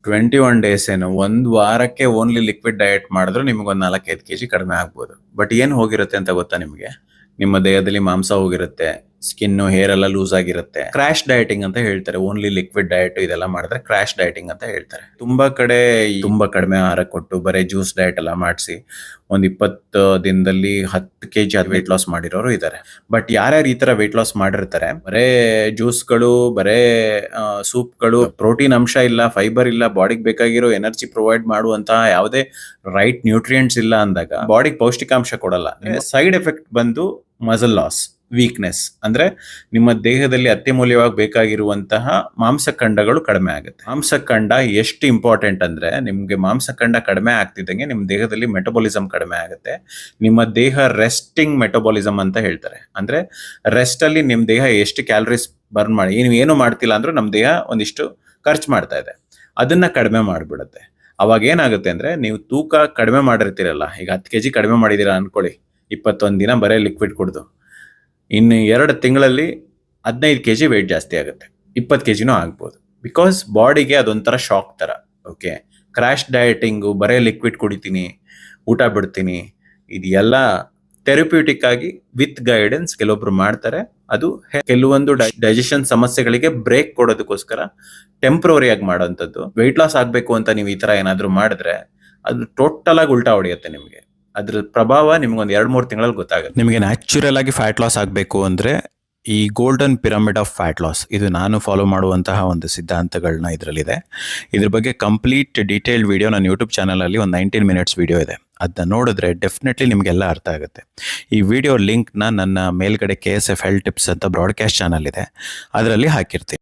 21 days ಏನು, ಒಂದು ವಾರಕ್ಕೆ ಓನ್ಲಿ ಲಿಕ್ವಿಡ್ ಡಯಟ್ ಮಾಡಿದ್ರು ನಿಮ್ಗೊಂದು 4-5 ಕೆಜಿ ಕಡಿಮೆ ಆಗ್ಬೋದು. ಬಟ್ ಏನು ಹೋಗಿರುತ್ತೆ ಅಂತ ಗೊತ್ತಾ ನಿಮಗೆ? ನಿಮ್ಮ ದೇಹದಲ್ಲಿ ಮಾಂಸ ಹೋಗಿರುತ್ತೆ, ಸ್ಕಿನ್ನು ಹೇರ್ ಎಲ್ಲ ಲೂಸ್ ಆಗಿರುತ್ತೆ. ಕ್ರಾಶ್ ಡಯಟಿಂಗ್ ಅಂತ ಹೇಳ್ತಾರೆ. ಓನ್ಲಿ ಲಿಕ್ವಿಡ್ ಡಯಟ್ ಇದೆಲ್ಲ ಮಾಡಿದ್ರೆ ಕ್ರಾಶ್ ಡಯಟಿಂಗ್ ಅಂತ ಹೇಳ್ತಾರೆ. ತುಂಬಾ ಕಡೆ ತುಂಬಾ ಕಡಿಮೆ ಆಹಾರ ಕೊಟ್ಟು ಬರೀ ಜ್ಯೂಸ್ ಡಯಟ್ ಎಲ್ಲ ಮಾಡಿಸಿ ಒಂದು 20 ದಿನದಲ್ಲಿ 10 ಕೆಜಿ ವೆಯ್ಟ್ ಲಾಸ್ ಮಾಡಿರೋರು ಇದ್ದಾರೆ. ಬಟ್ ಯಾರ್ಯಾರು ಈ ತರ ವೆಯ್ಟ್ ಲಾಸ್ ಮಾಡಿರ್ತಾರೆ, ಬರೇ ಜ್ಯೂಸ್ಗಳು, ಬರೇ ಸೂಪ್ಗಳು, ಪ್ರೋಟೀನ್ ಅಂಶ ಇಲ್ಲ, ಫೈಬರ್ ಇಲ್ಲ, ಬಾಡಿಗೆ ಬೇಕಾಗಿರೋ ಎನರ್ಜಿ ಪ್ರೊವೈಡ್ ಮಾಡುವಂತಹ ಯಾವುದೇ ರೈಟ್ ನ್ಯೂಟ್ರಿಯೆಂಟ್ಸ್ ಇಲ್ಲ ಅಂದಾಗ ಬಾಡಿಗೆ ಪೌಷ್ಟಿಕಾಂಶ ಕೊಡಲ್ಲ. ಸೈಡ್ ಎಫೆಕ್ಟ್ ಬಂದು ಮಸಲ್ ಲಾಸ್, ವೀಕ್ನೆಸ್. ಅಂದ್ರೆ ನಿಮ್ಮ ದೇಹದಲ್ಲಿ ಅತ್ಯಮೂಲ್ಯವಾಗಿ ಬೇಕಾಗಿರುವಂತಹ ಮಾಂಸಖಂಡಗಳು ಕಡಿಮೆ ಆಗುತ್ತೆ. ಮಾಂಸಖಂಡ ಎಷ್ಟು ಇಂಪಾರ್ಟೆಂಟ್ ಅಂದ್ರೆ, ನಿಮ್ಗೆ ಮಾಂಸಖಂಡ ಕಡಿಮೆ ಆಗ್ತಿದ್ದಂಗೆ ನಿಮ್ಮ ದೇಹದಲ್ಲಿ ಮೆಟಬಾಲಿಸಮ್ ಕಡಿಮೆ ಆಗುತ್ತೆ. ನಿಮ್ಮ ದೇಹ ರೆಸ್ಟಿಂಗ್ ಮೆಟಬಾಲಿಸಮ್ ಅಂತ ಹೇಳ್ತಾರೆ. ಅಂದ್ರೆ ರೆಸ್ಟ್ ಅಲ್ಲಿ ನಿಮ್ ದೇಹ ಎಷ್ಟು ಕ್ಯಾಲರೀಸ್ ಬರ್ನ್ ಮಾಡಿ, ನೀವು ಏನು ಮಾಡ್ತಿಲ್ಲ ಅಂದ್ರೂ ನಮ್ಮ ದೇಹ ಒಂದಿಷ್ಟು ಖರ್ಚು ಮಾಡ್ತಾ ಇದೆ, ಅದನ್ನ ಕಡಿಮೆ ಮಾಡಿಬಿಡುತ್ತೆ. ಅವಾಗ ಏನಾಗುತ್ತೆ ಅಂದ್ರೆ, ನೀವು ತೂಕ ಕಡಿಮೆ ಮಾಡಿರ್ತೀರಲ್ಲ, ಈಗ 10 ಕೆಜಿ ಕಡಿಮೆ ಮಾಡಿದೀರಾ ಅನ್ಕೊಳ್ಳಿ, 21 ದಿನ ಬರೇ ಲಿಕ್ವಿಡ್ ಕುಡ್ದು, ಇನ್ನು 2 ತಿಂಗಳಲ್ಲಿ 15 ಕೆಜಿ ವೆಯ್ಟ್ ಜಾಸ್ತಿ ಆಗುತ್ತೆ, 20 ಕೆಜಿನೂ ಆಗ್ಬೋದು. ಬಿಕಾಸ್ ಬಾಡಿಗೆ ಅದೊಂಥರ ಶಾಕ್ ತರ. ಓಕೆ, ಕ್ರಾಶ್ ಡಯಟಿಂಗು, ಬರೇ ಲಿಕ್ವಿಡ್ ಕುಡಿತೀನಿ, ಊಟ ಬಿಡ್ತೀನಿ, ಇದೆಲ್ಲ ಥೆರಪ್ಯೂಟಿಕ್ ಆಗಿ ವಿತ್ ಗೈಡೆನ್ಸ್ ಕೆಲವೊಬ್ರು ಮಾಡ್ತಾರೆ. ಅದು ಕೆಲವೊಂದು ಡೈಜೆಷನ್ ಸಮಸ್ಯೆಗಳಿಗೆ ಬ್ರೇಕ್ ಕೊಡೋದಕ್ಕೋಸ್ಕರ ಟೆಂಪ್ರವರಿ ಆಗಿ ಮಾಡೋಂಥದ್ದು. ವೆಯ್ಟ್ ಲಾಸ್ ಆಗಬೇಕು ಅಂತ ನೀವು ಈ ತರ ಏನಾದ್ರು ಮಾಡಿದ್ರೆ ಅದು ಟೋಟಲ್ ಆಗಿ ಉಲ್ಟಾ ಹೊಡೆಯುತ್ತೆ ನಿಮಗೆ. ಅದ್ರ ಪ್ರಭಾವ ನಿಮ್ಗೊಂದು 2-3 ತಿಂಗಳಲ್ಲಿ ಗೊತ್ತಾಗುತ್ತೆ. ನಿಮಗೆ ನ್ಯಾಚುರಲ್ ಆಗಿ ಫ್ಯಾಟ್ ಲಾಸ್ ಆಗಬೇಕು ಅಂದ್ರೆ ಈ golden pyramid of fat loss, ಇದು ನಾನು ಫಾಲೋ ಮಾಡುವಂತಹ ಒಂದು ಸಿದ್ಧಾಂತಗಳನ್ನ ಇದರಲ್ಲಿದೆ. ಇದ್ರ ಬಗ್ಗೆ ಕಂಪ್ಲೀಟ್ ಡೀಟೇಲ್ಡ್ ವಿಡಿಯೋ ನನ್ನ ಯೂಟ್ಯೂಬ್ ಚಾನಲಲ್ಲಿ ಒಂದು 19 ಮಿನಿಟ್ಸ್ ವಿಡಿಯೋ ಇದೆ. ಅದನ್ನ ನೋಡಿದ್ರೆ ಡೆಫಿನೆಟ್ಲಿ ನಿಮಗೆಲ್ಲ ಅರ್ಥ ಆಗುತ್ತೆ. ಈ ವಿಡಿಯೋ ಲಿಂಕ್ನ ನನ್ನ ಮೇಲ್ಗಡೆ KSF ಹೆಲ್ತ್ ಟಿಪ್ಸ್ ಅಂತ ಬ್ರಾಡ್ಕಾಸ್ಟ್ ಚಾನಲ್ ಇದೆ, ಅದರಲ್ಲಿ ಹಾಕಿರ್ತೀನಿ.